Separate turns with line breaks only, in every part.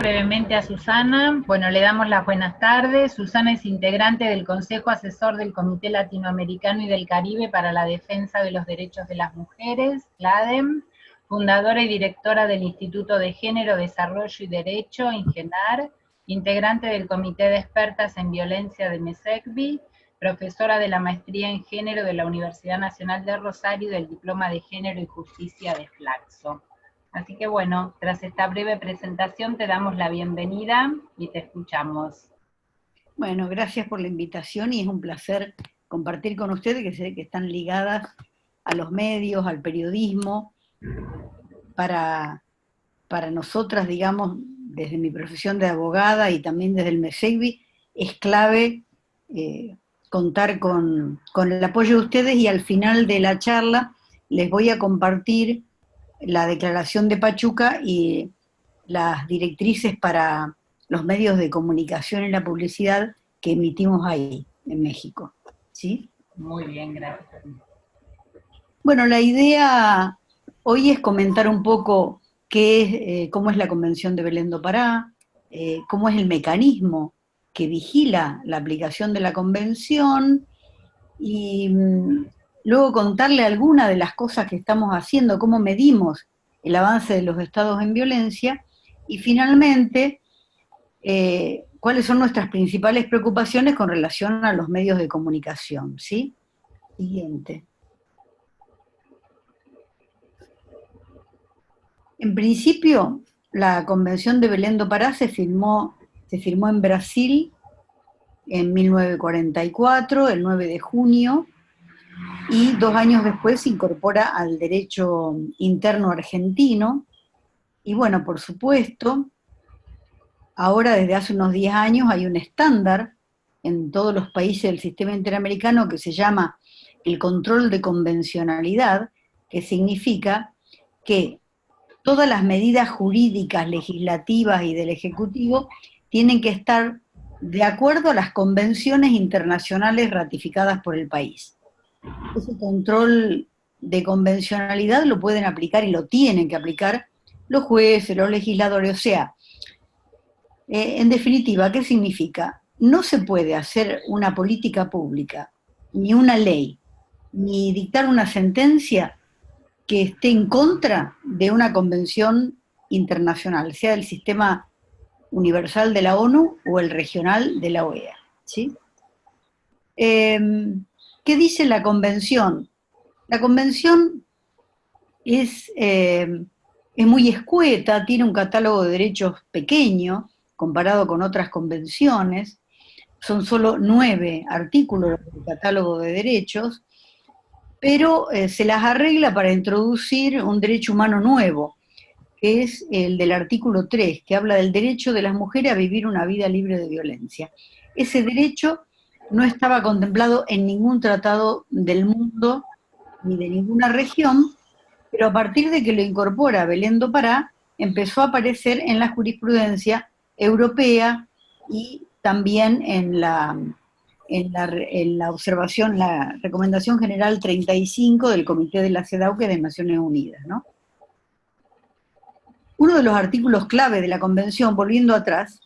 brevemente a Susana. Bueno, le damos las buenas tardes. Susana es integrante del Consejo Asesor del Comité Latinoamericano y del Caribe para la Defensa de los Derechos de las Mujeres, CLADEM, fundadora y directora del Instituto de Género, Desarrollo y Derecho, INGENAR, integrante del Comité de Expertas en Violencia de MESECVI, profesora de la Maestría en Género de la Universidad Nacional de Rosario y del Diploma de Género y Justicia de Flaxo. Así que bueno, tras esta breve presentación te damos la bienvenida y te escuchamos.
Bueno, gracias por la invitación y es un placer compartir con ustedes, que sé que están ligadas a los medios, al periodismo. Para nosotras, digamos, desde mi profesión de abogada y también desde el MESECVI, es clave contar con el apoyo de ustedes, y al final de la charla les voy a compartir la declaración de Pachuca y las directrices para los medios de comunicación y la publicidad que emitimos ahí, en México. ¿Sí?
Muy bien, gracias.
Bueno, la idea hoy es comentar un poco cómo es la Convención de Belén do Pará, cómo es el mecanismo que vigila la aplicación de la Convención, y luego contarle algunas de las cosas que estamos haciendo, cómo medimos el avance de los estados en violencia, y finalmente cuáles son nuestras principales preocupaciones con relación a los medios de comunicación. ¿Sí? Siguiente. En principio, la Convención de Belén do Pará se firmó en Brasil en 1944, el 9 de junio, y 2 años después se incorpora al derecho interno argentino. Y bueno, por supuesto, ahora desde hace unos 10 años hay un estándar en todos los países del sistema interamericano que se llama el control de convencionalidad, que significa que todas las medidas jurídicas, legislativas y del Ejecutivo tienen que estar de acuerdo a las convenciones internacionales ratificadas por el país. Ese control de convencionalidad lo pueden aplicar y lo tienen que aplicar los jueces, los legisladores. O sea, en definitiva, ¿qué significa? No se puede hacer una política pública, ni una ley, ni dictar una sentencia que esté en contra de una convención internacional, sea del sistema universal de la ONU o el regional de la OEA. ¿Sí? ¿Qué dice la convención? La convención es muy escueta, tiene un catálogo de derechos pequeño comparado con otras convenciones, son solo 9 artículos del catálogo de derechos, pero se las arregla para introducir un derecho humano nuevo, que es el del artículo 3, que habla del derecho de las mujeres a vivir una vida libre de violencia. Ese derecho no estaba contemplado en ningún tratado del mundo, ni de ninguna región, pero a partir de que lo incorpora Belén do Pará, empezó a aparecer en la jurisprudencia europea y también en la observación, la Recomendación General 35 del Comité de la CEDAW de Naciones Unidas, ¿no? Uno de los artículos clave de la Convención, volviendo atrás,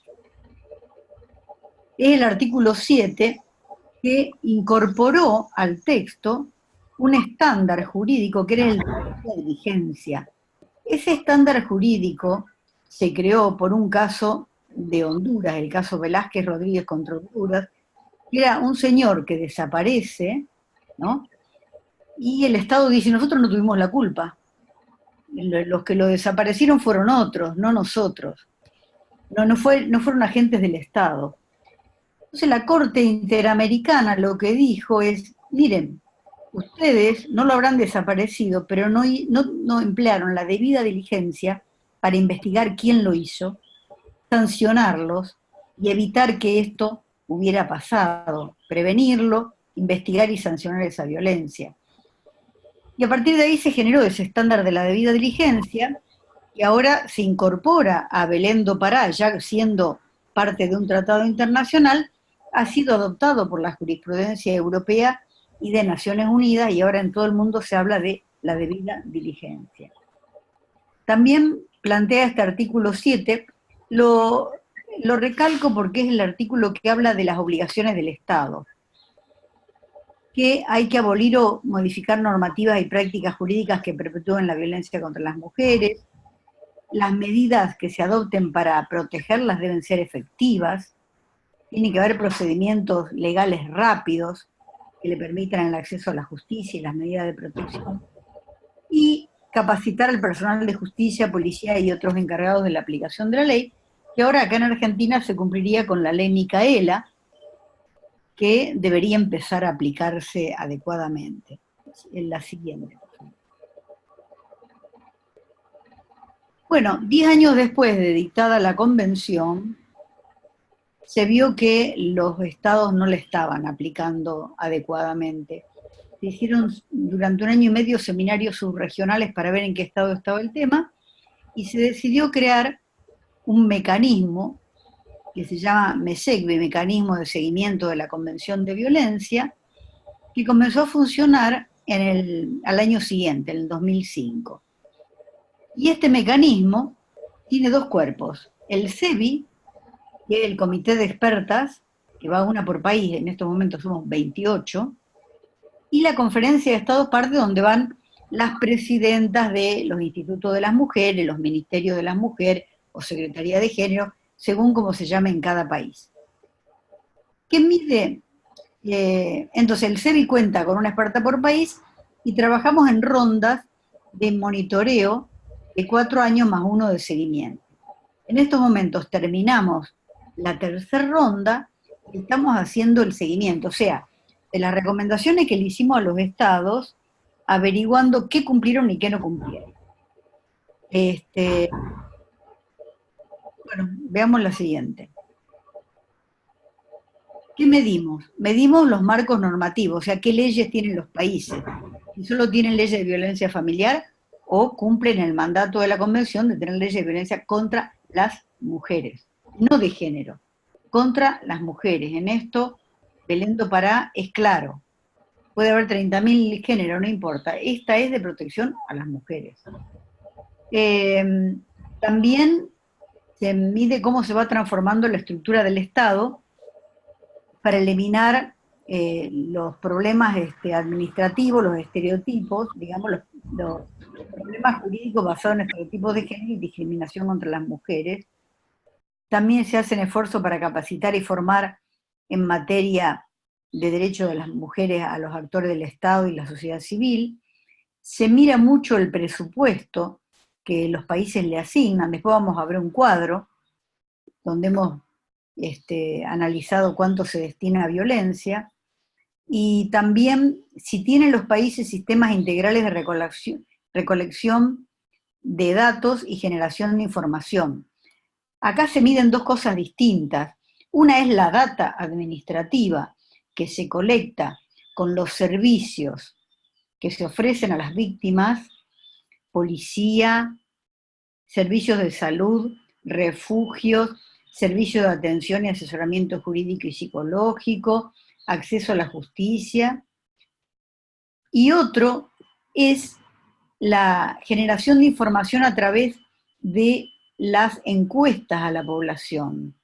es el artículo 7, que incorporó al texto un estándar jurídico que era el derecho de diligencia. Ese estándar jurídico se creó por un caso de Honduras, el caso Velázquez Rodríguez contra Honduras, que era un señor que desaparece, ¿no? Y el Estado dice, nosotros no tuvimos la culpa. Los que lo desaparecieron fueron otros, no nosotros. No fueron agentes del Estado. Entonces la Corte Interamericana lo que dijo es, miren, ustedes no lo habrán desaparecido, pero no emplearon la debida diligencia para investigar quién lo hizo, sancionarlos y evitar que esto hubiera pasado, prevenirlo, investigar y sancionar esa violencia. Y a partir de ahí se generó ese estándar de la debida diligencia, y ahora se incorpora a Belén do Pará, ya siendo parte de un tratado internacional, ha sido adoptado por la jurisprudencia europea y de Naciones Unidas, y ahora en todo el mundo se habla de la debida diligencia. También plantea este artículo 7 Lo, lo recalco porque es el artículo que habla de las obligaciones del Estado, que hay que abolir o modificar normativas y prácticas jurídicas que perpetúen la violencia contra las mujeres. Las medidas que se adopten para protegerlas deben ser efectivas. Tiene que haber procedimientos legales rápidos que le permitan el acceso a la justicia y las medidas de protección. Y capacitar al personal de justicia, policía y otros encargados de la aplicación de la ley, que ahora acá en Argentina se cumpliría con la ley Micaela, que debería empezar a aplicarse adecuadamente. En la siguiente. Bueno, 10 años después de dictada la convención, se vio que los estados no le estaban aplicando adecuadamente. Se hicieron durante 1 año y medio seminarios subregionales para ver en qué estado estaba el tema, y se decidió crear un mecanismo que se llama MESECVI, Mecanismo de Seguimiento de la Convención de Violencia, que comenzó a funcionar al año siguiente, en el 2005. Y este mecanismo tiene 2 cuerpos: el CEVI, que es el Comité de Expertas, que va una por país, en estos momentos somos 28, y la Conferencia de Estados Partes, donde van las presidentas de los institutos de las mujeres, los ministerios de las mujeres o Secretaría de Género, según como se llame en cada país. ¿Qué mide? Entonces el CEVI cuenta con una experta por país y trabajamos en rondas de monitoreo de 4 años más 1 de seguimiento. En estos momentos terminamos la tercera ronda y estamos haciendo el seguimiento, o sea, de las recomendaciones que le hicimos a los estados, averiguando qué cumplieron y qué no cumplieron. Bueno, veamos la siguiente. ¿Qué medimos? Medimos los marcos normativos, o sea, qué leyes tienen los países. Si solo tienen leyes de violencia familiar o cumplen el mandato de la Convención de tener leyes de violencia contra las mujeres, no de género, contra las mujeres. En esto, Belén do Pará es claro. Puede haber 30.000 géneros, no importa. Esta es de protección a las mujeres. También se mide cómo se va transformando la estructura del Estado para eliminar los problemas administrativos, los estereotipos, digamos, los problemas jurídicos basados en estereotipos de género y discriminación contra las mujeres. También se hacen esfuerzos para capacitar y formar en materia de derechos de las mujeres a los actores del Estado y la sociedad civil. Se mira mucho el presupuesto que los países le asignan. Después vamos a ver un cuadro donde hemos analizado cuánto se destina a violencia, y también si tienen los países sistemas integrales de recolección de datos y generación de información. Acá se miden 2 cosas distintas. Una es la data administrativa que se colecta con los servicios que se ofrecen a las víctimas: policía, servicios de salud, refugios, servicios de atención y asesoramiento jurídico y psicológico, acceso a la justicia. Y otro es la generación de información a través de las encuestas a la población,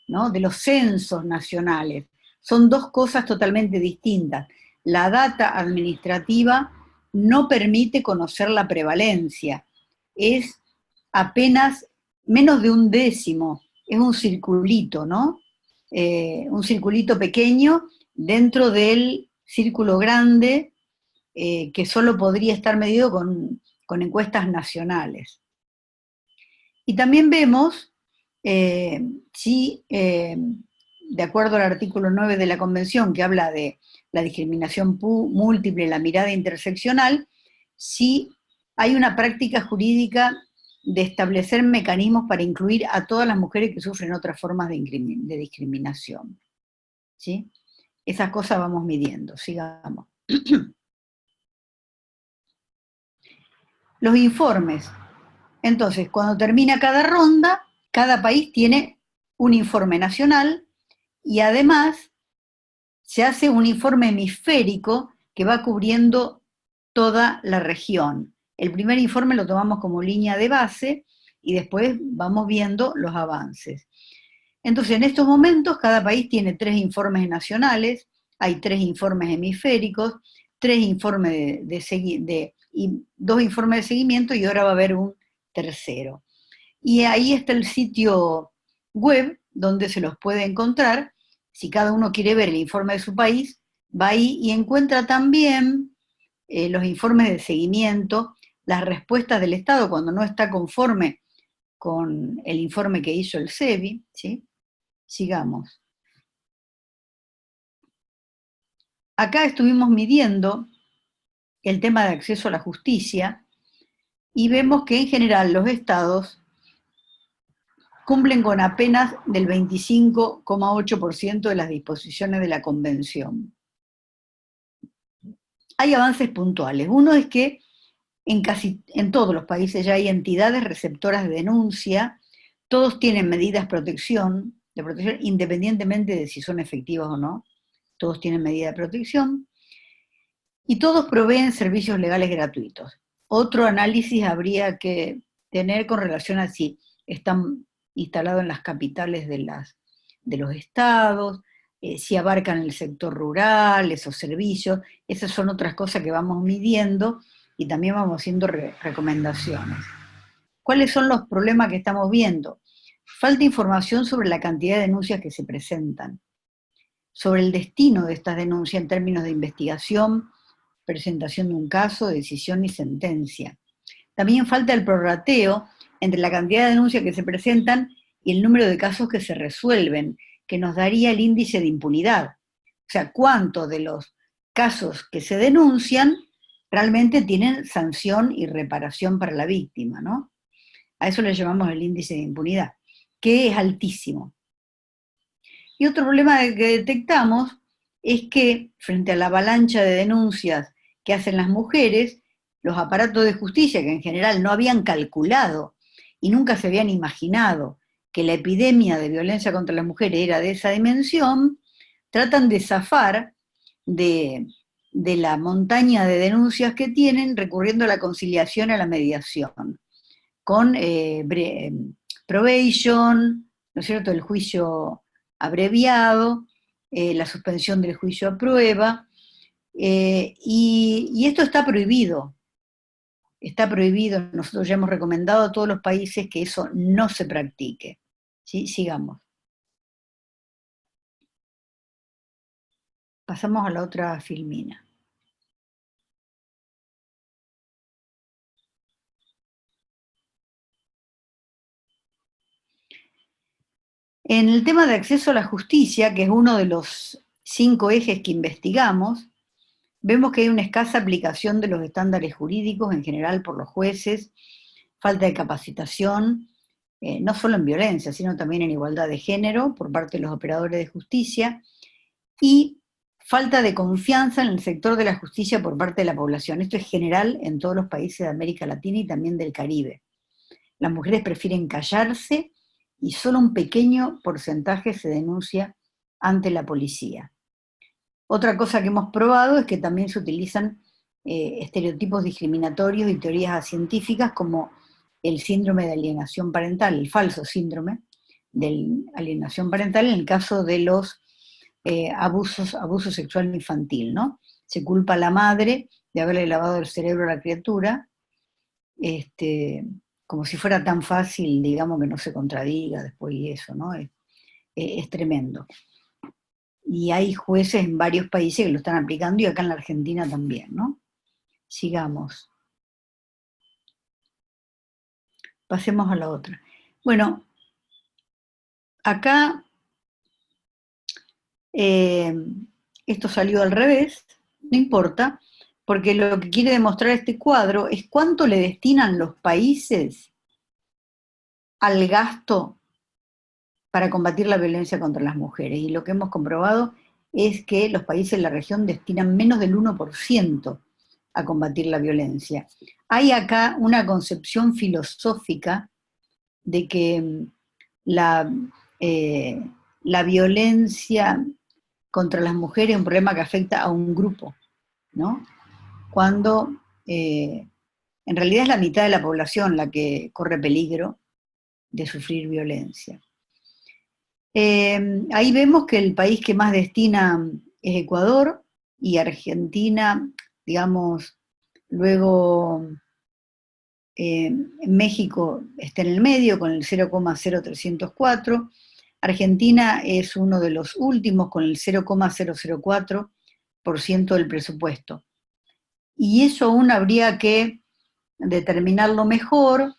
¿no? De los censos nacionales. Son 2 cosas totalmente distintas. La data administrativa no permite conocer la prevalencia, es apenas menos de 1/10, es un circulito, ¿no? Un circulito pequeño dentro del círculo grande, que solo podría estar medido con encuestas nacionales. Y también vemos si, de acuerdo al artículo 9 de la Convención, que habla de la discriminación múltiple, la mirada interseccional, si hay una práctica jurídica de establecer mecanismos para incluir a todas las mujeres que sufren otras formas de discriminación. ¿Sí? Esas cosas vamos midiendo, sigamos. Los informes. Entonces, cuando termina cada ronda, cada país tiene un informe nacional y además se hace un informe hemisférico que va cubriendo toda la región. El primer informe lo tomamos como línea de base y después vamos viendo los avances. Entonces, en estos momentos, cada país tiene 3 informes nacionales, hay 3 informes hemisféricos, 3 informes y 2 informes de seguimiento, y ahora va a haber un tercero. Y ahí está el sitio web donde se los puede encontrar. Si cada uno quiere ver el informe de su país, va ahí y encuentra también los informes de seguimiento, las respuestas del Estado cuando no está conforme con el informe que hizo el SEBI, ¿sí? Sigamos. Acá estuvimos midiendo el tema de acceso a la justicia y vemos que en general los estados cumplen con apenas del 25,8% de las disposiciones de la Convención. Hay avances puntuales. Uno es que en todos los países ya hay entidades receptoras de denuncia, todos tienen medidas de protección independientemente de si son efectivas o no, todos tienen medidas de protección, y todos proveen servicios legales gratuitos. Otro análisis habría que tener con relación a si están instalados en las capitales de los estados, si abarcan el sector rural, esos servicios. Esas son otras cosas que vamos midiendo y también vamos haciendo recomendaciones. ¿Cuáles son los problemas que estamos viendo? Falta información sobre la cantidad de denuncias que se presentan, sobre el destino de estas denuncias en términos de investigación, presentación de un caso, decisión y sentencia. También falta el prorrateo entre la cantidad de denuncias que se presentan y el número de casos que se resuelven, que nos daría el índice de impunidad. O sea, cuántos de los casos que se denuncian realmente tienen sanción y reparación para la víctima, ¿no? A eso le llamamos el índice de impunidad, que es altísimo. Y otro problema que detectamos es que frente a la avalancha de denuncias que hacen las mujeres, los aparatos de justicia, que en general no habían calculado y nunca se habían imaginado que la epidemia de violencia contra las mujeres era de esa dimensión, tratan de zafar de la montaña de denuncias que tienen recurriendo a la conciliación y a la mediación, con probation, ¿no es cierto?, el juicio abreviado, la suspensión del juicio a prueba, y esto está prohibido. Está prohibido, nosotros ya hemos recomendado a todos los países que eso no se practique. ¿Sí? Sigamos. Pasamos a la otra filmina. En el tema de acceso a la justicia, que es uno de los 5 ejes que investigamos, vemos que hay una escasa aplicación de los estándares jurídicos en general por los jueces, falta de capacitación, no solo en violencia, sino también en igualdad de género por parte de los operadores de justicia, y falta de confianza en el sector de la justicia por parte de la población. Esto es general en todos los países de América Latina y también del Caribe. Las mujeres prefieren callarse y solo un pequeño porcentaje se denuncia ante la policía. Otra cosa que hemos probado es que también se utilizan estereotipos discriminatorios y teorías científicas como el síndrome de alienación parental, el falso síndrome de alienación parental en el caso de los abuso sexual infantil, ¿no? Se culpa a la madre de haberle lavado el cerebro a la criatura, como si fuera tan fácil, digamos, que no se contradiga después y eso, ¿no? Es tremendo. Y hay jueces en varios países que lo están aplicando y acá en la Argentina también, ¿no? Sigamos. Pasemos a la otra. Bueno, acá esto salió al revés, no importa, porque lo que quiere demostrar este cuadro es cuánto le destinan los países al gasto para combatir la violencia contra las mujeres. Y lo que hemos comprobado es que los países de la región destinan menos del 1% a combatir la violencia. Hay acá una concepción filosófica de que la violencia contra las mujeres es un problema que afecta a un grupo, ¿no? Cuando en realidad es la mitad de la población la que corre peligro de sufrir violencia. Ahí vemos que el país que más destina es Ecuador, y Argentina, digamos, luego México está en el medio con el 0,0304, Argentina es uno de los últimos con el 0,004% del presupuesto. Y eso aún habría que determinarlo mejor,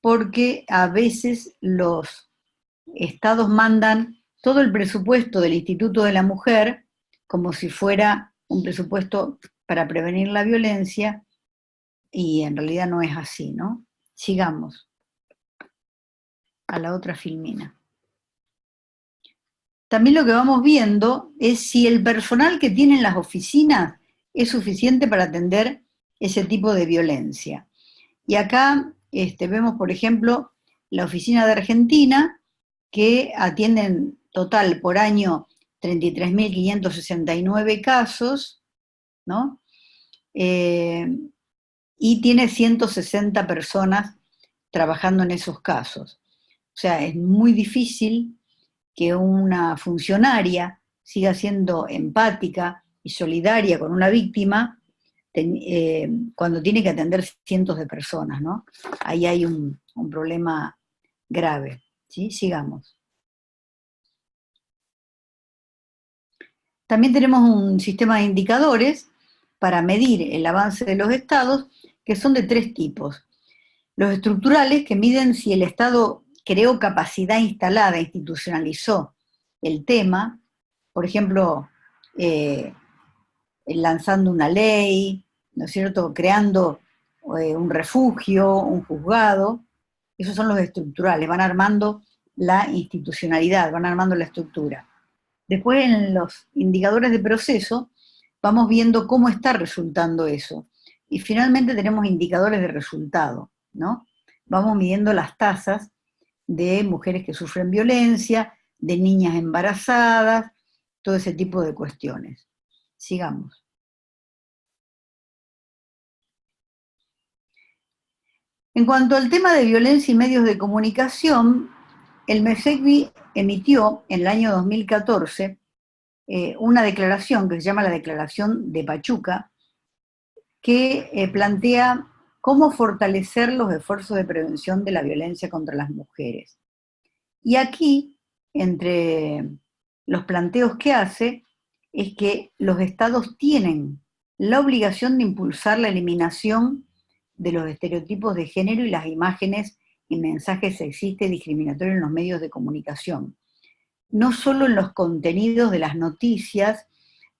porque a veces los estados mandan todo el presupuesto del Instituto de la Mujer como si fuera un presupuesto para prevenir la violencia, y en realidad no es así, ¿no? Sigamos a la otra filmina. También lo que vamos viendo es si el personal que tienen las oficinas es suficiente para atender ese tipo de violencia. Y acá vemos, por ejemplo, la oficina de Argentina, que atienden total por año 33.569 casos, ¿no? Y tiene 160 personas trabajando en esos casos. O sea, es muy difícil que una funcionaria siga siendo empática y solidaria con una víctima cuando tiene que atender cientos de personas, ¿no? Ahí hay un problema grave, ¿sí? Sigamos. También tenemos un sistema de indicadores para medir el avance de los estados, que son de 3 tipos. Los estructurales, que miden si el Estado creó capacidad instalada, institucionalizó el tema, por ejemplo, lanzando una ley, ¿no es cierto?, creando un refugio, un juzgado. Esos son los estructurales, van armando la institucionalidad, van armando la estructura. Después, en los indicadores de proceso, vamos viendo cómo está resultando eso. Y finalmente tenemos indicadores de resultado, ¿no? Vamos midiendo las tasas de mujeres que sufren violencia, de niñas embarazadas, todo ese tipo de cuestiones. Sigamos. En cuanto al tema de violencia y medios de comunicación, el MESECBI emitió en el año 2014 una declaración que se llama la Declaración de Pachuca, que plantea cómo fortalecer los esfuerzos de prevención de la violencia contra las mujeres. Y aquí, entre los planteos que hace, es que los estados tienen la obligación de impulsar la eliminación de los estereotipos de género y las imágenes y mensajes sexistas y discriminatorios en los medios de comunicación. No solo en los contenidos de las noticias,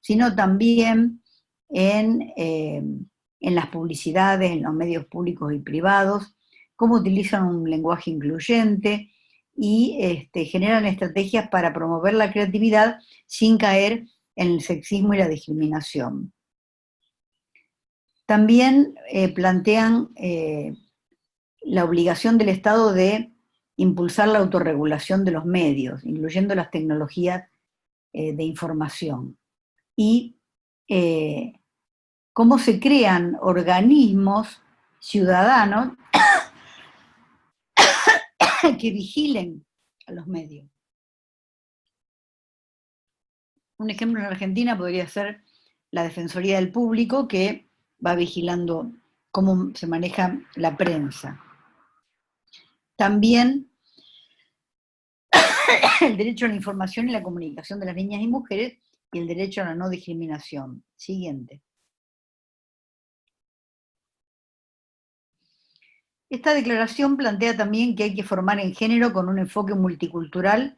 sino también en las publicidades, en los medios públicos y privados, cómo utilizan un lenguaje incluyente y generan estrategias para promover la creatividad sin caer en el sexismo y la discriminación. También plantean la obligación del Estado de impulsar la autorregulación de los medios, incluyendo las tecnologías de información. Y cómo se crean organismos ciudadanos que vigilen a los medios. Un ejemplo en Argentina podría ser la Defensoría del Público, que va vigilando cómo se maneja la prensa. También el derecho a la información y la comunicación de las niñas y mujeres y el derecho a la no discriminación. Siguiente. Esta declaración plantea también que hay que formar en género con un enfoque multicultural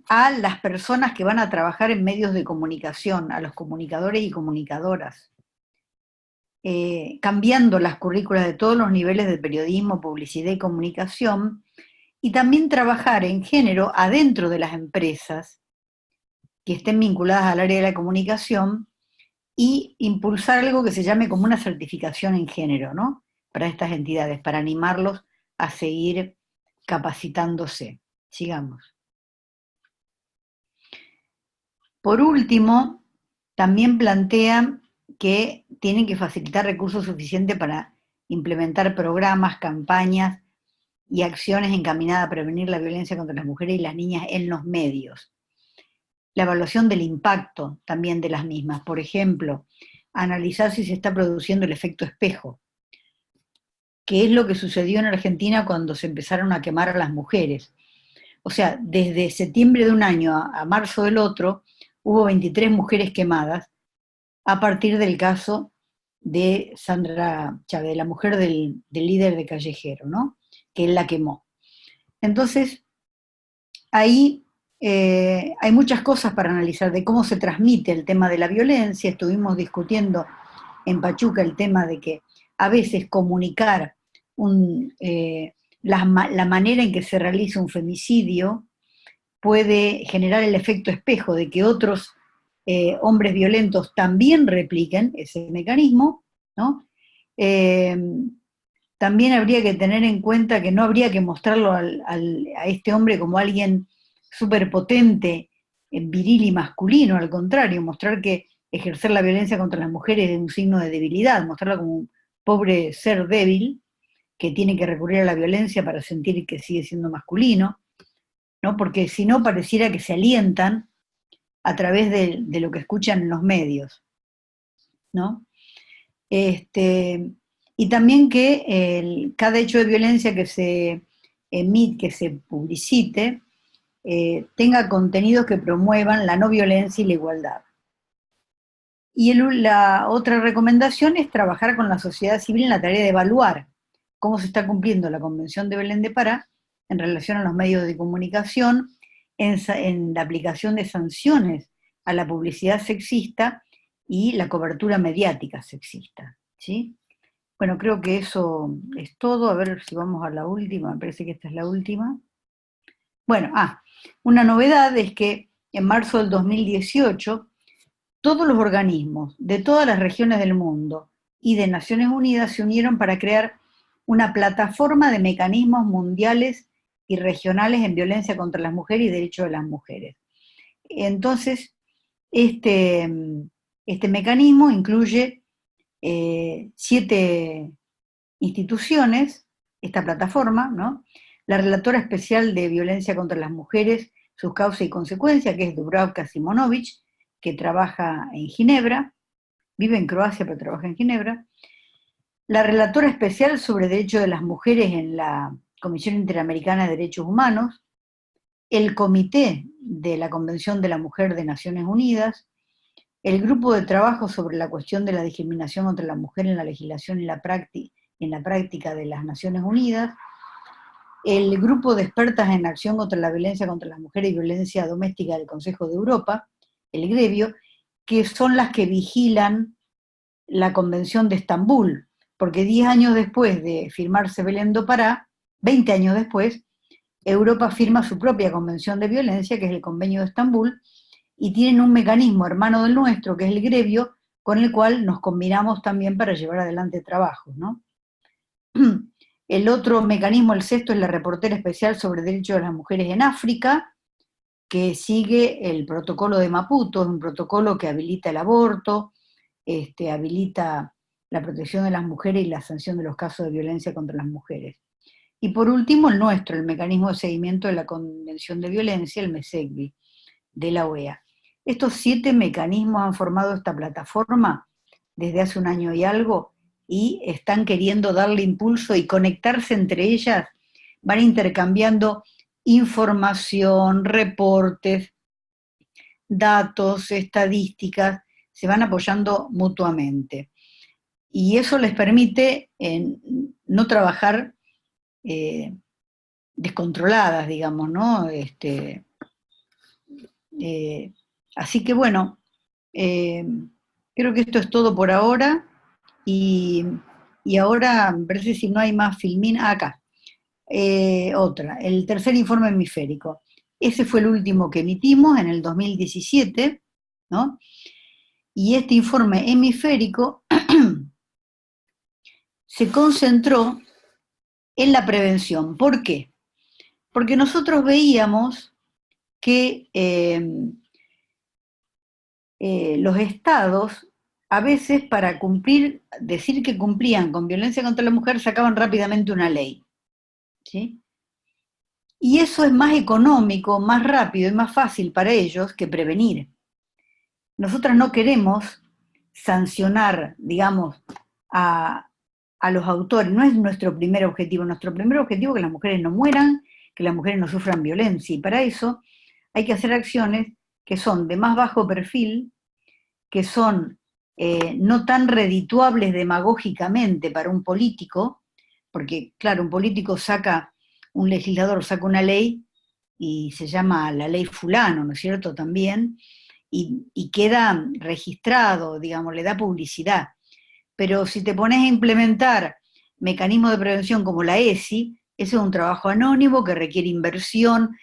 a las personas que van a trabajar en medios de comunicación, a los comunicadores y comunicadoras, cambiando las currículas de todos los niveles de periodismo, publicidad y comunicación, y también trabajar en género adentro de las empresas que estén vinculadas al área de la comunicación y impulsar algo que se llame como una certificación en género, ¿no?, para estas entidades, para animarlos a seguir capacitándose. Sigamos. Por último, también plantean que tienen que facilitar recursos suficientes para implementar programas, campañas y acciones encaminadas a prevenir la violencia contra las mujeres y las niñas en los medios. La evaluación del impacto también de las mismas. Por ejemplo, analizar si se está produciendo el efecto espejo, que es lo que sucedió en Argentina cuando se empezaron a quemar a las mujeres. O sea, desde septiembre de un año a marzo del otro, hubo 23 mujeres quemadas a partir del caso de Sandra Chávez, de la mujer del líder de Callejero, ¿no? Que él la quemó. Entonces, ahí hay muchas cosas para analizar de cómo se transmite el tema de la violencia. Estuvimos discutiendo en Pachuca el tema de que a veces comunicar la manera en que se realiza un femicidio puede generar el efecto espejo de que otros hombres violentos también repliquen ese mecanismo, ¿no? También habría que tener en cuenta que no habría que mostrarlo a este hombre como alguien superpotente, viril y masculino, al contrario, mostrar que ejercer la violencia contra las mujeres es un signo de debilidad, mostrarlo como un pobre ser débil que tiene que recurrir a la violencia para sentir que sigue siendo masculino, ¿no? Porque si no pareciera que se alientan a través de lo que escuchan en los medios, ¿no? Y también que cada hecho de violencia que se emite, que se publicite, tenga contenidos que promuevan la no violencia y la igualdad. Y la otra recomendación es trabajar con la sociedad civil en la tarea de evaluar cómo se está cumpliendo la Convención de Belén de Pará en relación a los medios de comunicación, en la aplicación de sanciones a la publicidad sexista y la cobertura mediática sexista, ¿sí? Bueno, creo que eso es todo. A ver si vamos a la última, me parece que esta es la última. Bueno, una novedad es que en marzo del 2018 todos los organismos de todas las regiones del mundo y de Naciones Unidas se unieron para crear una plataforma de mecanismos mundiales y regionales en violencia contra las mujeres y derechos de las mujeres. Entonces, este mecanismo incluye 7 instituciones, esta plataforma, ¿no? La relatora especial de violencia contra las mujeres, sus causas y consecuencias, que es Dubravka Simonovic, que trabaja en Ginebra, vive en Croacia pero trabaja en Ginebra. La relatora especial sobre derechos de las mujeres en la Comisión Interamericana de Derechos Humanos, el Comité de la Convención de la Mujer de Naciones Unidas, el Grupo de Trabajo sobre la cuestión de la discriminación contra la mujer en la legislación y en la práctica de las Naciones Unidas, el Grupo de Expertas en Acción contra la Violencia contra las Mujeres y Violencia Doméstica del Consejo de Europa, el GREVIO, que son las que vigilan la Convención de Estambul, porque 10 años después de firmarse Belén do Pará, 20 años después, Europa firma su propia Convención de Violencia, que es el Convenio de Estambul, y tienen un mecanismo hermano del nuestro, que es el GREVIO, con el cual nos combinamos también para llevar adelante trabajos, ¿no? El otro mecanismo, el sexto, es la reportera especial sobre derechos de las mujeres en África, que sigue el protocolo de Maputo, es un protocolo que habilita el aborto, habilita la protección de las mujeres y la sanción de los casos de violencia contra las mujeres. Y por último, el nuestro, el mecanismo de seguimiento de la Convención de Violencia, el MESECVI, de la OEA. Estos 7 mecanismos han formado esta plataforma desde hace un año y algo y están queriendo darle impulso y conectarse entre ellas, van intercambiando información, reportes, datos, estadísticas, se van apoyando mutuamente. Y eso les permite no trabajar descontroladas, digamos, ¿no? Así que bueno, creo que esto es todo por ahora, y ahora, me parece, si no hay más filmín, acá, otra, el tercer informe hemisférico. Ese fue el último que emitimos en el 2017, ¿no? Y este informe hemisférico se concentró en la prevención. ¿Por qué? Porque nosotros veíamos que los estados, a veces para decir que cumplían con violencia contra la mujer, sacaban rápidamente una ley, ¿sí? Y eso es más económico, más rápido y más fácil para ellos que prevenir. Nosotras no queremos sancionar, digamos, a los autores, no es nuestro primer objetivo. Nuestro primer objetivo es que las mujeres no mueran, que las mujeres no sufran violencia, y para eso hay que hacer acciones que son de más bajo perfil, que son no tan redituables demagógicamente para un político, porque claro, un legislador saca una ley y se llama la ley fulano, ¿no es cierto? También, y queda registrado, digamos, le da publicidad. Pero si te pones a implementar mecanismos de prevención como la ESI, ese es un trabajo anónimo que requiere inversión,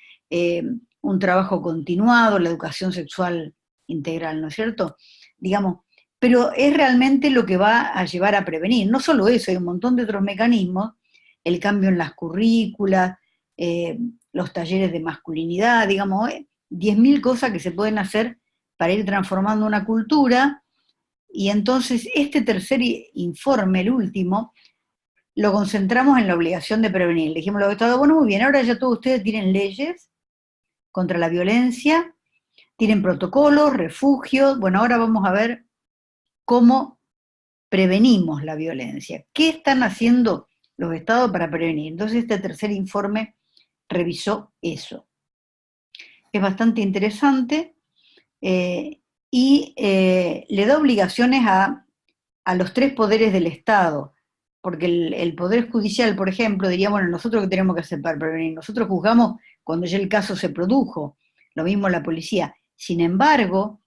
un trabajo continuado, la educación sexual integral, ¿no es cierto? Digamos, pero es realmente lo que va a llevar a prevenir. No solo eso, hay un montón de otros mecanismos, el cambio en las currículas, los talleres de masculinidad, digamos, 10.000 cosas que se pueden hacer para ir transformando una cultura. Y entonces este tercer informe, el último, lo concentramos en la obligación de prevenir. Le dijimos a los estados, bueno, muy bien, ahora ya todos ustedes tienen leyes contra la violencia, tienen protocolos, refugios, bueno, ahora vamos a ver cómo prevenimos la violencia. ¿Qué están haciendo los estados para prevenir? Entonces este tercer informe revisó eso. Es bastante interesante y le da obligaciones a los tres poderes del Estado, porque el Poder Judicial, por ejemplo, diría, bueno, nosotros qué tenemos que hacer para prevenir, nosotros juzgamos cuando ya el caso se produjo, lo mismo la policía. Sin embargo,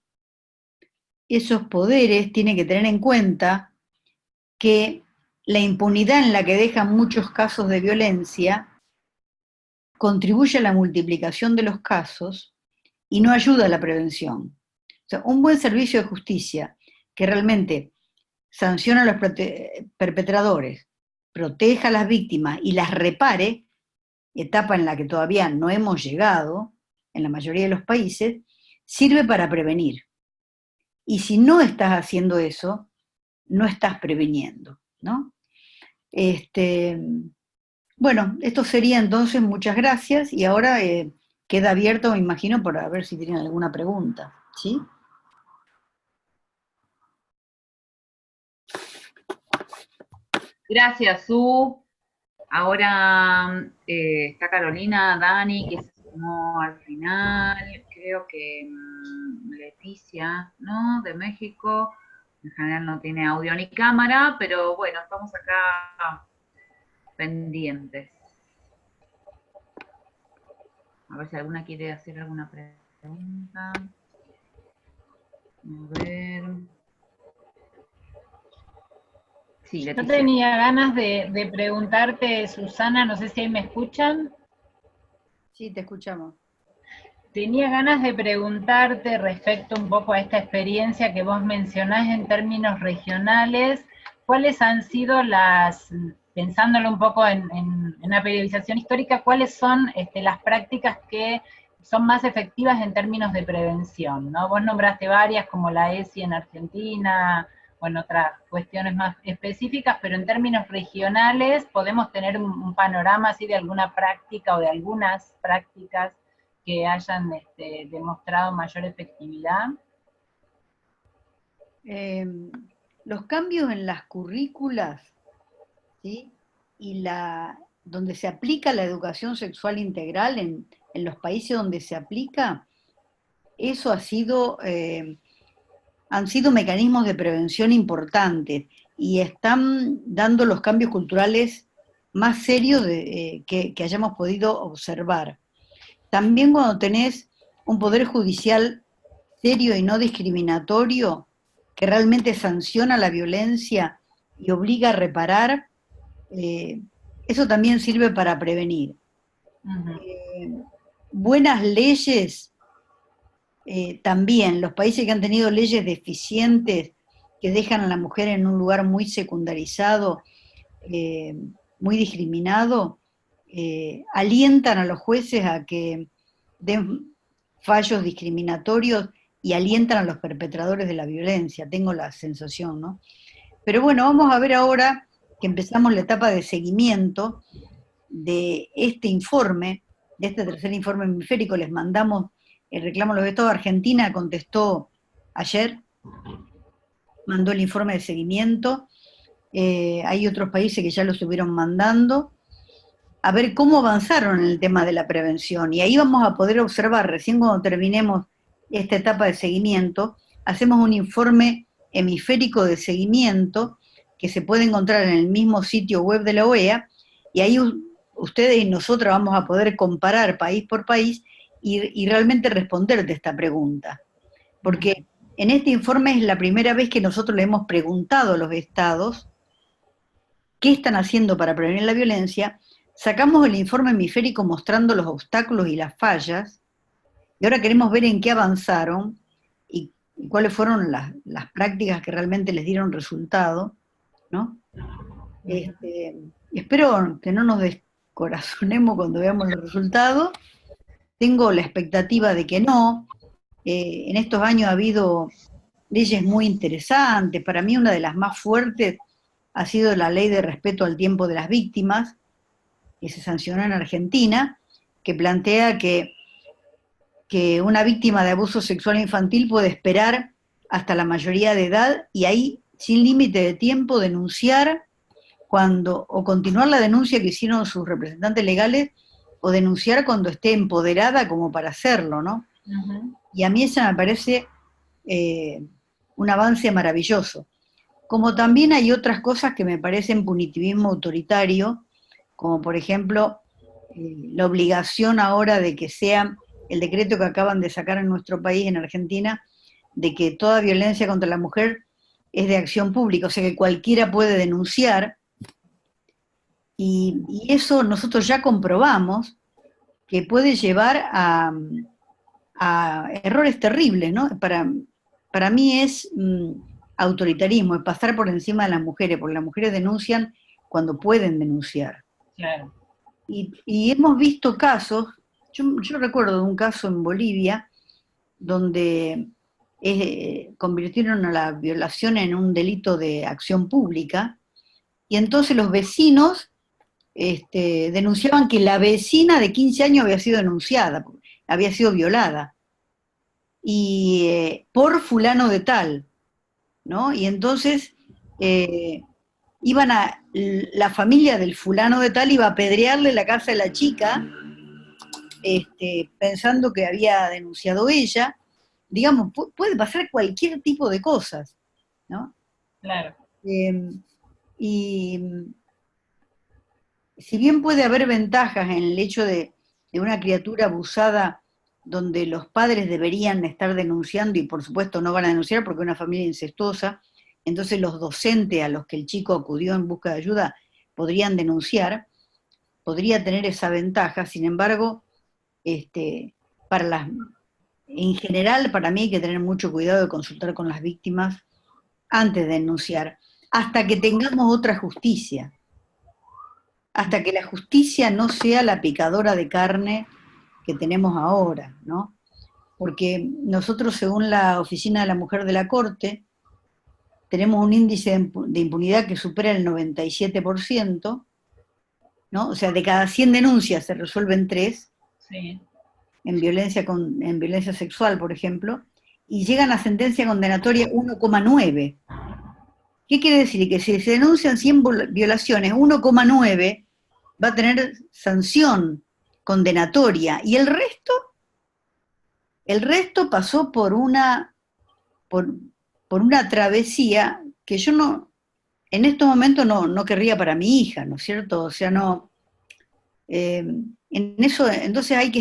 esos poderes tienen que tener en cuenta que la impunidad en la que dejan muchos casos de violencia contribuye a la multiplicación de los casos y no ayuda a la prevención. O sea, un buen servicio de justicia que realmente sanciona a los perpetradores, proteja a las víctimas y las repare, etapa en la que todavía no hemos llegado en la mayoría de los países, sirve para prevenir. Y si no estás haciendo eso, no estás previniendo, ¿no? Bueno, esto sería entonces, muchas gracias, y ahora queda abierto, me imagino, para ver si tienen alguna pregunta, ¿sí?
Gracias, Su. Ahora está Carolina, Dani, que se sumó al final, creo que Leticia, ¿no? De México, en general no tiene audio ni cámara, pero bueno, estamos acá pendientes. A ver si alguna quiere hacer alguna pregunta. A ver. Sí,
Yo
Leticia.
tenía ganas de preguntarte, Susana, no sé si ahí me escuchan.
Sí, te escuchamos.
Tenía ganas de preguntarte respecto un poco a esta experiencia que vos mencionás en términos regionales, ¿cuáles han sido pensándolo un poco en una periodización histórica, cuáles son las prácticas que son más efectivas en términos de prevención, ¿no? Vos nombraste varias, como la ESI en Argentina, bueno, otras cuestiones más específicas, pero en términos regionales podemos tener un panorama así de alguna práctica o de algunas prácticas que hayan demostrado mayor efectividad.
Los cambios en las currículas, ¿sí? Y donde se aplica la educación sexual integral, en los países donde se aplica, eso han sido mecanismos de prevención importantes y están dando los cambios culturales más serios que hayamos podido observar. También cuando tenés un poder judicial serio y no discriminatorio, que realmente sanciona la violencia y obliga a reparar, eso también sirve para prevenir. Buenas leyes, también, los países que han tenido leyes deficientes, que dejan a la mujer en un lugar muy secundarizado, muy discriminado, alientan a los jueces a que den fallos discriminatorios y alientan a los perpetradores de la violencia, tengo la sensación, ¿no? Pero bueno, vamos a ver ahora que empezamos la etapa de seguimiento de este informe, de este tercer informe hemisférico, les mandamos el reclamo a los estados. Argentina contestó ayer, mandó el informe de seguimiento, hay otros países que ya lo estuvieron mandando, a ver cómo avanzaron en el tema de la prevención, y ahí vamos a poder observar, recién cuando terminemos esta etapa de seguimiento, hacemos un informe hemisférico de seguimiento que se puede encontrar en el mismo sitio web de la OEA, y ahí ustedes y nosotros vamos a poder comparar país por país y realmente responder de esta pregunta. Porque en este informe es la primera vez que nosotros le hemos preguntado a los estados qué están haciendo para prevenir la violencia. Sacamos el informe hemisférico mostrando los obstáculos y las fallas, y ahora queremos ver en qué avanzaron y cuáles fueron las prácticas que realmente les dieron resultado, ¿no? Espero que no nos descorazonemos cuando veamos los resultados. Tengo la expectativa de que no. En estos años ha habido leyes muy interesantes. Para mí una de las más fuertes ha sido la ley de respeto al tiempo de las víctimas, que se sancionó en Argentina, que plantea que una víctima de abuso sexual infantil puede esperar hasta la mayoría de edad y ahí, sin límite de tiempo, denunciar o continuar la denuncia que hicieron sus representantes legales, o denunciar cuando esté empoderada como para hacerlo, ¿no? Uh-huh. Y a mí eso me parece un avance maravilloso. Como también hay otras cosas que me parecen punitivismo autoritario, como por ejemplo la obligación ahora de que sea el decreto que acaban de sacar en nuestro país, en Argentina, de que toda violencia contra la mujer es de acción pública, o sea que cualquiera puede denunciar, y eso nosotros ya comprobamos que puede llevar a errores terribles, ¿no? Para mí es autoritarismo, es pasar por encima de las mujeres, porque las mujeres denuncian cuando pueden denunciar.
Claro.
Y hemos visto casos, yo recuerdo de un caso en Bolivia, donde convirtieron a la violación en un delito de acción pública, y entonces los vecinos denunciaban que la vecina de 15 años había sido denunciada, había sido violada, y por fulano de tal, ¿no? Y entonces la familia del fulano de tal iba a apedrearle la casa de la chica, pensando que había denunciado ella. Digamos, puede pasar cualquier tipo de cosas, ¿no?
Claro.
Y si bien puede haber ventajas en el hecho de una criatura abusada donde los padres deberían estar denunciando, y por supuesto no van a denunciar porque es una familia incestuosa, entonces los docentes a los que el chico acudió en busca de ayuda podrían denunciar, podría tener esa ventaja. Sin embargo, en general, para mí hay que tener mucho cuidado de consultar con las víctimas antes de denunciar, hasta que tengamos otra justicia, hasta que la justicia no sea la picadora de carne que tenemos ahora, ¿no? Porque nosotros, según la Oficina de la Mujer de la Corte, tenemos un índice de impunidad que supera el 97%, ¿no? O sea, de cada 100 denuncias se resuelven 3,
sí,
en violencia sexual, por ejemplo, y llegan a sentencia condenatoria 1,9. ¿Qué quiere decir? Que si se denuncian 100 violaciones, 1,9 va a tener sanción condenatoria, y el resto pasó por una travesía que yo en estos momentos no querría para mi hija, ¿no es cierto? O sea, no, en eso, entonces hay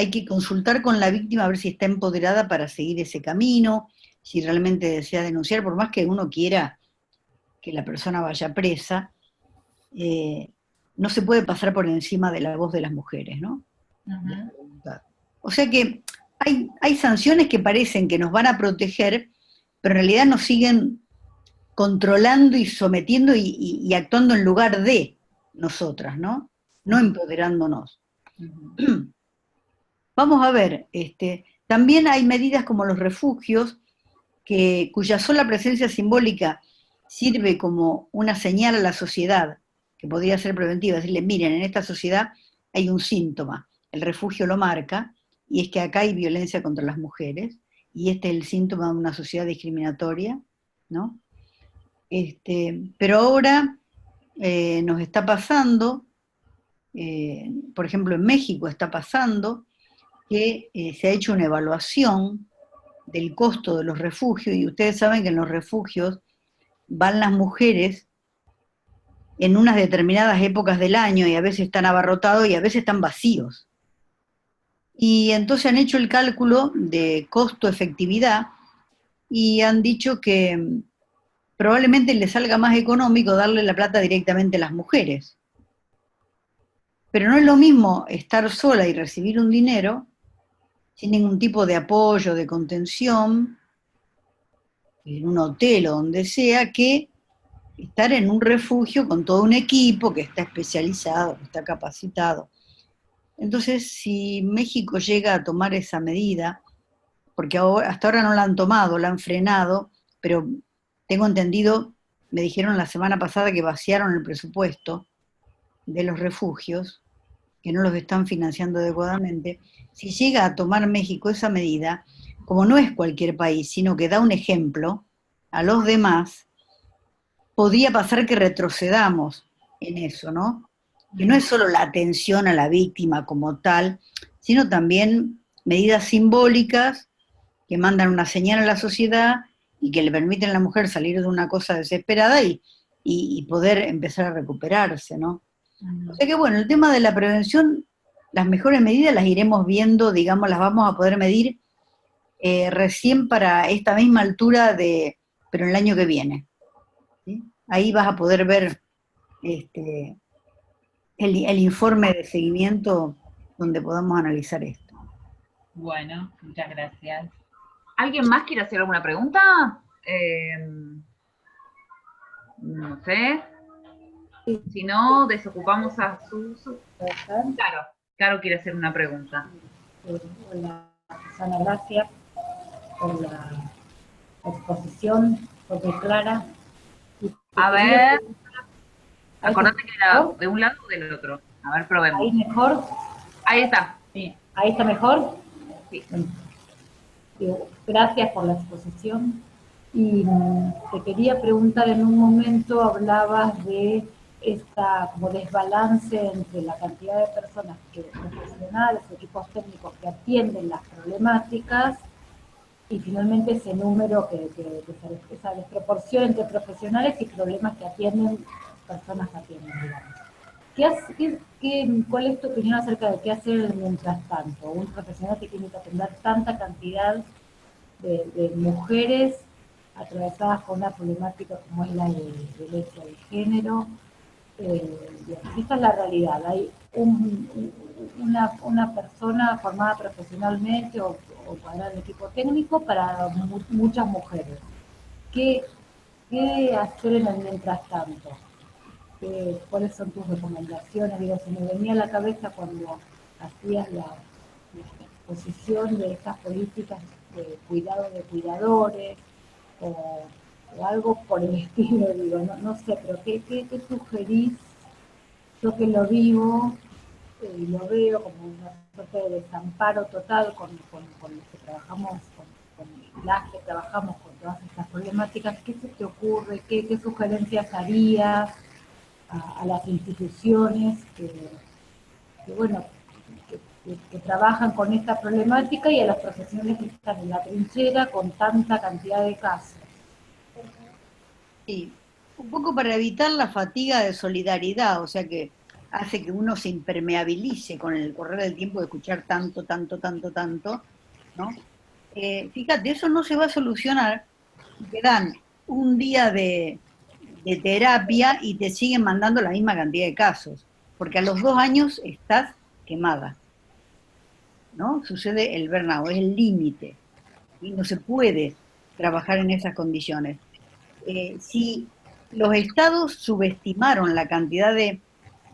que consultar con la víctima a ver si está empoderada para seguir ese camino, si realmente desea denunciar, por más que uno quiera que la persona vaya presa, no se puede pasar por encima de la voz de las mujeres, ¿no? Uh-huh. O sea que hay sanciones que parecen que nos van a proteger, pero en realidad nos siguen controlando y sometiendo y actuando en lugar de nosotras, ¿no? No empoderándonos. Uh-huh. Vamos a ver, también hay medidas como los refugios, cuya sola presencia simbólica sirve como una señal a la sociedad que podría ser preventiva, decirle, miren, en esta sociedad hay un síntoma, el refugio lo marca, y es que acá hay violencia contra las mujeres, y este es el síntoma de una sociedad discriminatoria, ¿no? Pero ahora nos está pasando, por ejemplo en México está pasando, que se ha hecho una evaluación del costo de los refugios, y ustedes saben que en los refugios van las mujeres en unas determinadas épocas del año, y a veces están abarrotados y a veces están vacíos. Y entonces han hecho el cálculo de costo-efectividad y han dicho que probablemente les salga más económico darle la plata directamente a las mujeres. Pero no es lo mismo estar sola y recibir un dinero sin ningún tipo de apoyo, de contención, en un hotel o donde sea, que estar en un refugio con todo un equipo que está especializado, que está capacitado. Entonces, si México llega a tomar esa medida, porque hasta ahora no la han tomado, la han frenado, pero tengo entendido, me dijeron la semana pasada que vaciaron el presupuesto de los refugios, que no los están financiando adecuadamente. Si llega a tomar México esa medida, como no es cualquier país, sino que da un ejemplo a los demás, podría pasar que retrocedamos en eso, ¿no? Que no es solo la atención a la víctima como tal, sino también medidas simbólicas que mandan una señal a la sociedad y que le permiten a la mujer salir de una cosa desesperada y poder empezar a recuperarse, ¿no? O sea que bueno, el tema de la prevención, las mejores medidas las iremos viendo, digamos, las vamos a poder medir recién para esta misma altura pero en el año que viene, ¿sí? Ahí vas a poder ver el informe de seguimiento donde podamos analizar esto.
Bueno, muchas gracias.
¿Alguien más quiere hacer alguna pregunta? No sé. Si no, desocupamos a Susu. Claro quiere hacer una pregunta.
Hola, Susana, gracias por la exposición, fue muy clara.
A ver, acordate que era de un lado o del otro. A ver, probemos.
¿Ahí mejor?
Ahí está.
Sí. ¿Ahí está mejor?
Sí.
Gracias por la exposición. Y te quería preguntar, en un momento hablabas de como desbalance entre la cantidad de personas profesionales, equipos técnicos que atienden las problemáticas y finalmente ese número esa desproporción entre profesionales y problemas que atienden, personas que atienden, digamos. ¿Cuál es tu opinión acerca de qué hacer mientras tanto? Un profesional que tiene que atender tanta cantidad de mujeres atravesadas con una problemática como es la de violencia de género. Esta es la realidad. Hay una persona formada profesionalmente o para el equipo técnico para muchas mujeres. ¿Qué hacer en el mientras tanto? ¿Cuáles son tus recomendaciones? Digo, se me venía a la cabeza cuando hacías la exposición de estas políticas de cuidado de cuidadores o algo por el estilo, digo, no sé, pero ¿qué sugerís? Yo que lo vivo y lo veo como una suerte de desamparo total con los que trabajamos, con las que trabajamos con todas estas problemáticas. ¿Qué se te ocurre? ¿Qué sugerencias harías a las instituciones que trabajan con esta problemática y a los profesionales que están en la trinchera con tanta cantidad de casos?
Sí, un poco para evitar la fatiga de solidaridad, o sea que hace que uno se impermeabilice con el correr del tiempo de escuchar tanto, ¿no? Fíjate, eso no se va a solucionar si te dan un día de terapia y te siguen mandando la misma cantidad de casos, porque a los 2 años estás quemada, ¿no? Sucede el burnout, es el límite, y no se puede trabajar en esas condiciones. Si los estados subestimaron la cantidad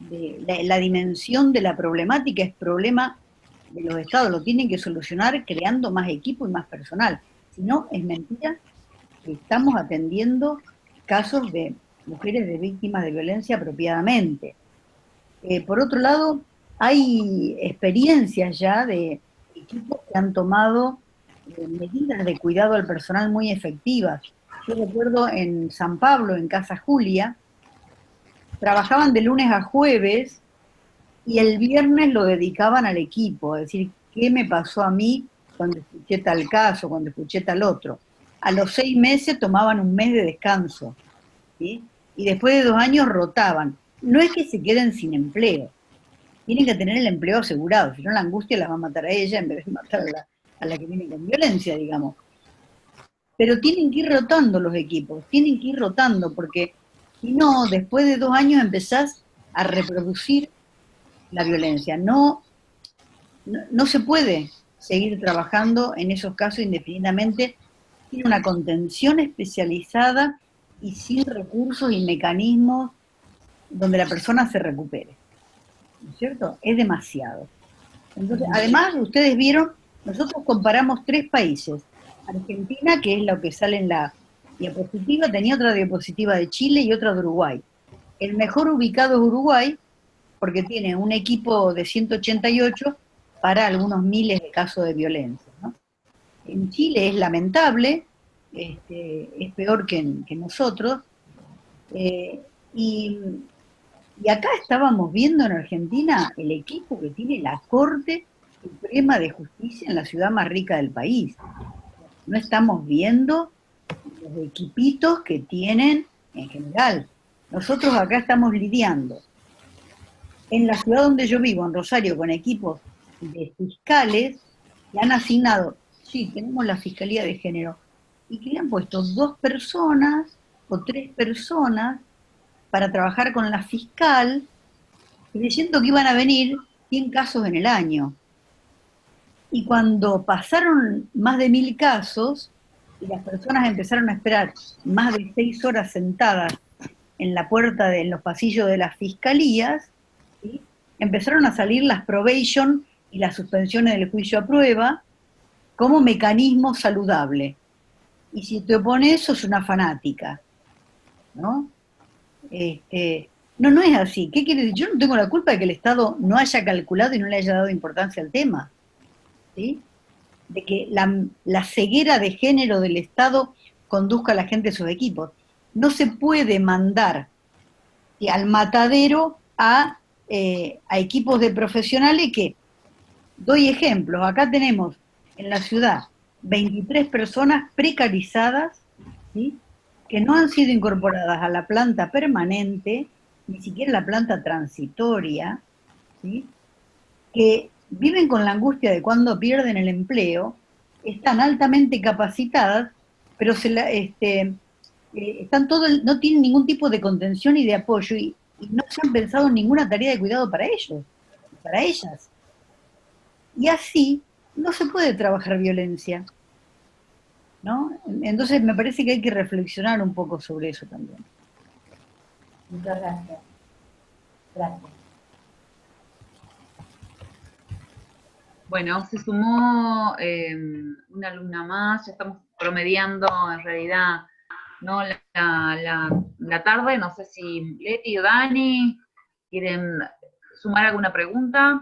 la dimensión de la problemática, es problema de los estados, lo tienen que solucionar creando más equipo y más personal. Si no, es mentira que estamos atendiendo casos de mujeres de víctimas de violencia apropiadamente. Por otro lado, hay experiencias ya de equipos que han tomado medidas de cuidado al personal muy efectivas. Yo recuerdo en San Pablo, en Casa Julia, trabajaban de lunes a jueves y el viernes lo dedicaban al equipo, es decir, ¿qué me pasó a mí cuando escuché tal caso, cuando escuché tal otro? A los 6 meses tomaban un mes de descanso, ¿sí? Y después de 2 años rotaban. No es que se queden sin empleo, tienen que tener el empleo asegurado, si no la angustia las va a matar a ella en vez de matar a la que viene con violencia, digamos. Pero tienen que ir rotando los equipos, tienen que ir rotando, porque si no, después de 2 años empezás a reproducir la violencia. No se puede seguir trabajando en esos casos indefinidamente sin una contención especializada y sin recursos y mecanismos donde la persona se recupere. ¿No es cierto? Es demasiado. Entonces, además, ustedes vieron, nosotros comparamos 3 países. Argentina, que es lo que sale en la diapositiva, tenía otra diapositiva de Chile y otra de Uruguay. El mejor ubicado es Uruguay, porque tiene un equipo de 188 para algunos miles de casos de violencia, ¿no? En Chile es lamentable, es peor que nosotros, y acá estábamos viendo en Argentina el equipo que tiene la Corte Suprema de Justicia en la ciudad más rica del país. No estamos viendo los equipitos que tienen en general. Nosotros acá estamos lidiando en la ciudad donde yo vivo, en Rosario, con equipos de fiscales que han asignado, sí, tenemos la Fiscalía de Género, y que le han puesto 2 personas o 3 personas para trabajar con la fiscal, creyendo que iban a venir 100 casos en el año. Y cuando pasaron más de 1000 casos, y las personas empezaron a esperar más de 6 horas sentadas en la puerta, en los pasillos de las fiscalías, ¿sí? Empezaron a salir las probation y las suspensiones del juicio a prueba como mecanismo saludable. Y si te opones, sos una fanática, ¿no? No es así. ¿Qué quiere decir? Yo no tengo la culpa de que el Estado no haya calculado y no le haya dado importancia al tema, ¿sí? De que la ceguera de género del Estado conduzca a la gente a sus equipos. No se puede mandar, ¿sí?, al matadero a equipos de profesionales que, doy ejemplos, acá tenemos en la ciudad 23 personas precarizadas, ¿sí?, que no han sido incorporadas a la planta permanente, ni siquiera la planta transitoria, ¿sí?, que viven con la angustia de cuando pierden el empleo, están altamente capacitadas, pero están no tienen ningún tipo de contención y de apoyo, y no se han pensado en ninguna tarea de cuidado para ellos, para ellas. Y así no se puede trabajar violencia, ¿no? Entonces me parece que hay que reflexionar un poco sobre eso también.
Muchas gracias. Gracias.
Bueno, se sumó una alumna más, ya estamos promediando en realidad, ¿no?, la tarde. No sé si Leti o Dani quieren sumar alguna pregunta.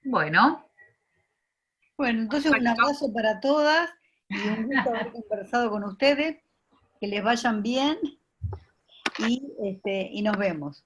Bueno.
Bueno, entonces un abrazo para todas y un gusto haber conversado con ustedes, que les vayan bien y nos vemos.